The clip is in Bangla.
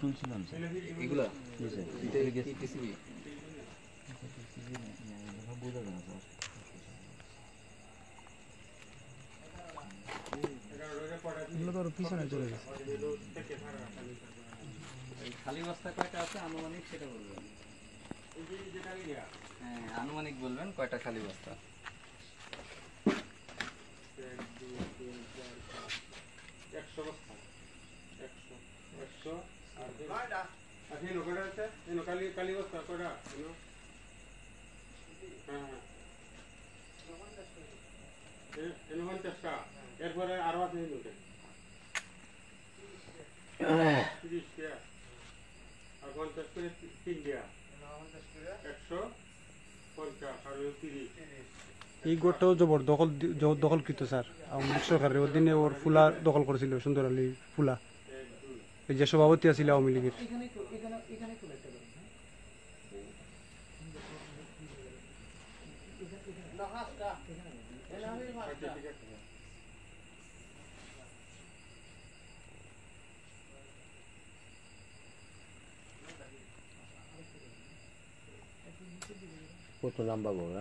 তুলছিলাম স্যার এগুলা জি স্যার এটা কি টিসিবি? বোঝা যায় না স্যার এগুলো তো পিছনে চলে গেছে। এই খালি বস্তা কয়টা আছে আনুমানিক সেটা বলবেন। হ্যাঁ আনুমানিক বলবেন কয়টা খালি বস্তা। 1 2 3 4 5 100 বস্তা 100 আর কয়টা আছে নকটা আছে এই কালি কালি বস্তা কয়টা এনো হ্যাঁ হ্যাঁ এনো 50 টা এরপরে আরো আছে নোটে 30 টা আর 50 করে 3 দিয়া 150 আর 30 এই গোটাও দখলকৃত স্যার আওয়ামী লীগ সরকারের অধীনে ওর ফুলা দখল করেছিল সুন্দর আলী ফুলা, এই যে সভাপতি আছিল আওয়ামী লীগের। কত লম্বা বড়